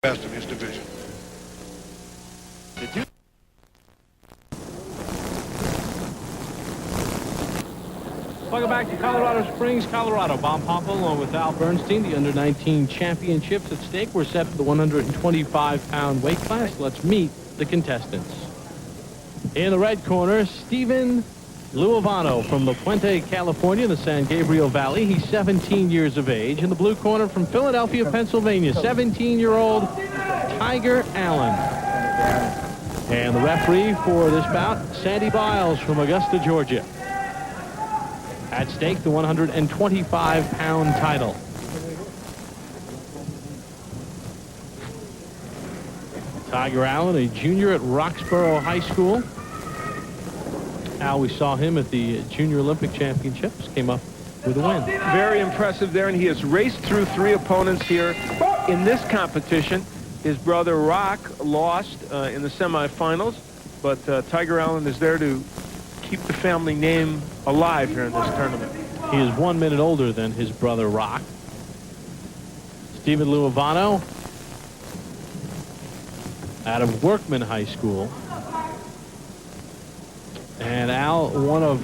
best in his division. Welcome back to Colorado Springs, Colorado. Bob Hoffel along with Al Bernstein. The under-19 championships at stake. We're set for the 125-pound weight class. Let's meet the contestants. In the red corner, Stephen Luevano from La Puente, California, the San Gabriel Valley. He's 17 years of age. In the blue corner from Philadelphia, Pennsylvania, 17-year-old Tiger Allen. And the referee for this bout, Sandy Biles from Augusta, Georgia. At stake, the 125-pound title. Tiger Allen, a junior at Roxborough High School. Al, we saw him at the Junior Olympic Championships, came up with a win. Very impressive there, and he has raced through 3 opponents here in this competition. His brother Rock lost in the semifinals, but Tiger Allen is there to keep the family name alive here in this tournament. He is 1 minute older than his brother Rock. Stephen Luevano out of Workman High School. And Al, one of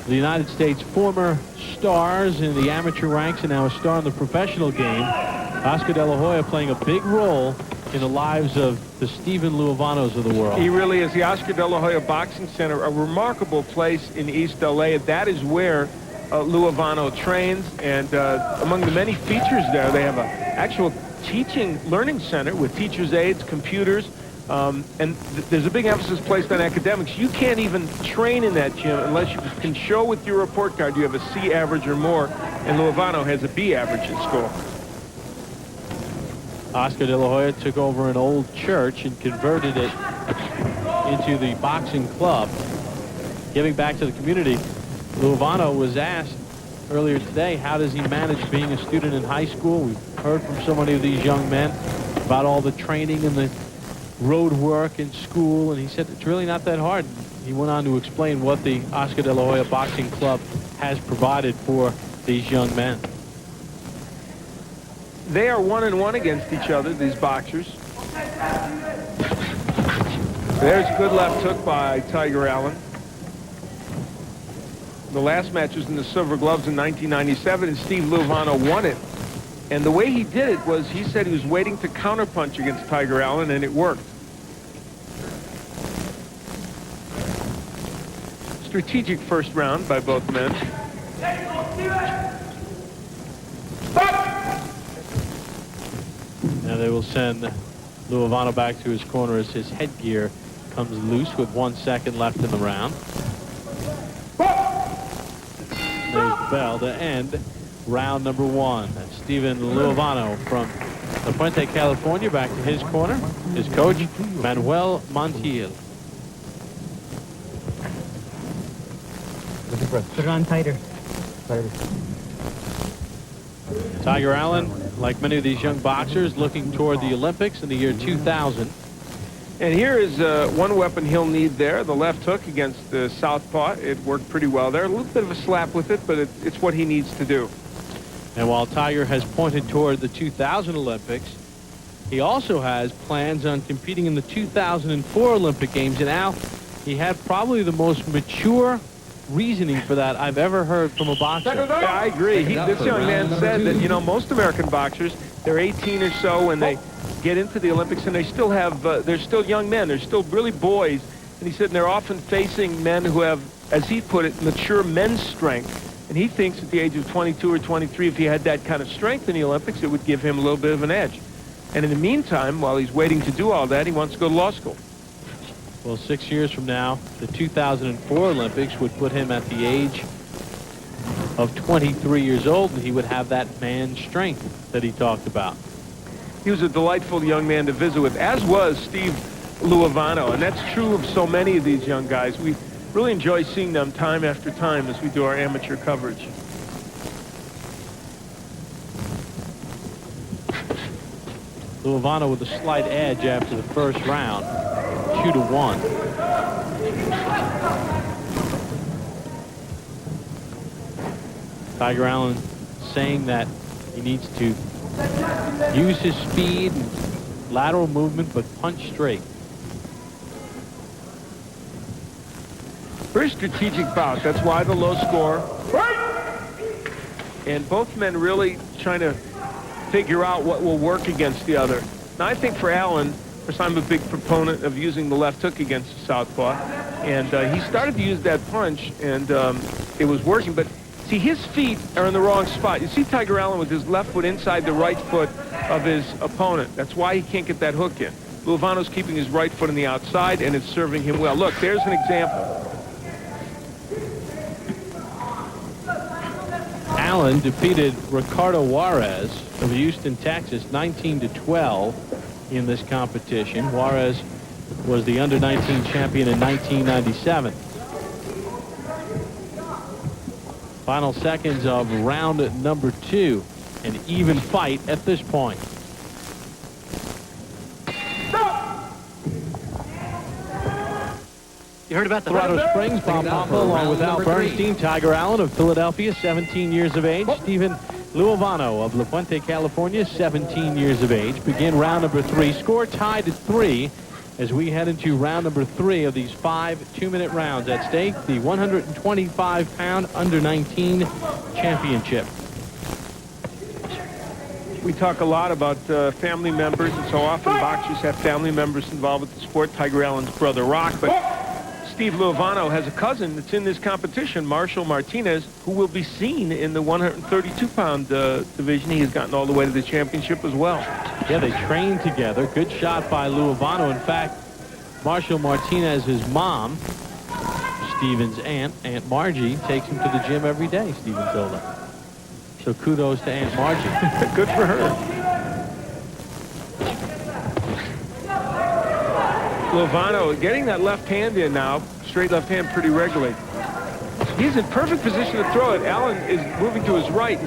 the United States' former stars in the amateur ranks and now a star in the professional game. Oscar De La Hoya playing a big role in the lives of the Stephen Luevanos of the world. He really is. The Oscar De La Hoya Boxing Center, a remarkable place in East LA. That is where Luevano trains, and among the many features there, they have an actual teaching learning center with teachers' aides, computers, and there's a big emphasis placed on academics. You can't even train in that gym unless you can show with your report card you have a C average or more, and Luevano has a B average in school. Oscar De La Hoya took over an old church and converted it into the boxing club, giving back to the community. Luevano was asked earlier today, how does he manage being a student in high school? We've heard from so many of these young men about all the training and the road work in school, and he said it's really not that hard. He went on to explain what the Oscar De La Hoya Boxing Club has provided for these young men. They are 1-1 against each other, these boxers. There's a good left hook by Tiger Allen. The last match was in the Silver Gloves in 1997, and Steve Luevano won it. And the way he did it was, he said he was waiting to counterpunch against Tiger Allen, and it worked. Strategic first round by both men. Now they will send Luevano back to his corner as his headgear comes loose with 1 second left in the round. There's the bell to end round number 1. Stephen Luevano from La Puente, California, back to his corner. His coach, Manuel Montiel. Put it on tighter. Tiger Allen, like many of these young boxers, looking toward the Olympics in the year 2000. And here is one weapon he'll need there, the left hook against the southpaw. It worked pretty well there. A little bit of a slap with it, but it's what he needs to do. And while Tiger has pointed toward the 2000 Olympics, he also has plans on competing in the 2004 Olympic Games. And Al, he had probably the most mature reasoning for that I've ever heard from a boxer. Yeah, I agree. This young man said that, you know, most American boxers, they're 18 or so when they get into the Olympics, and they still have, they're still young men. They're still really boys. And he said they're often facing men who have, as he put it, mature men's strength. And he thinks at the age of 22 or 23, if he had that kind of strength in the Olympics, it would give him a little bit of an edge. And in the meantime, while he's waiting to do all that, he wants to go to law school. Well, 6 years from now, the 2004 Olympics would put him at the age of 23 years old, and he would have that man strength that he talked about. He was a delightful young man to visit with, as was Steve Luevano, and that's true of so many of these young guys. We really enjoy seeing them time after time as we do our amateur coverage. Luevano with a slight edge after the first round, 2-1. Tiger Allen saying that he needs to Use his speed and lateral movement, but punch straight. Very strategic bout. That's why the low score. And both men really trying to figure out what will work against the other. Now, I think for Allen, of course, I'm a big proponent of using the left hook against the southpaw. And he started to use that punch, and it was working. But see, his feet are in the wrong spot. You see Tiger Allen with his left foot inside the right foot of his opponent. That's why he can't get that hook in. Luevano's keeping his right foot on the outside, and it's serving him well. Look, there's an example. Allen defeated Ricardo Juarez of Houston, Texas, 19-12 in this competition. Juarez was the under-19 champion in 1997. Final seconds of round number 2. An even fight at this point. You heard about the Colorado Springs, Bob Pompa, along with Al Bernstein, Tiger Allen of Philadelphia, 17 years of age. Stephen Luevano of La Fuente, California, 17 years of age. Begin round number 3. Score tied at 3 as we head into round number 3 of these 5 2-minute rounds. At stake, the 125-pound under-19 championship. We talk a lot about family members, and so often boxers have family members involved with the sport. Tiger Allen's brother Rock, but Steve Luevano has a cousin that's in this competition, Marshall Martinez, who will be seen in the 132-pound division. He has gotten all the way to the championship as well. Yeah, they trained together. Good shot by Luevano. In fact, Marshall Martinez's mom, Steven's aunt, Aunt Margie, takes him to the gym every day, Steven told her. So kudos to Aunt Margie. Good for her. Luevano getting that left hand in now, straight left hand pretty regularly. He's in perfect position to throw it. Allen is moving to his right.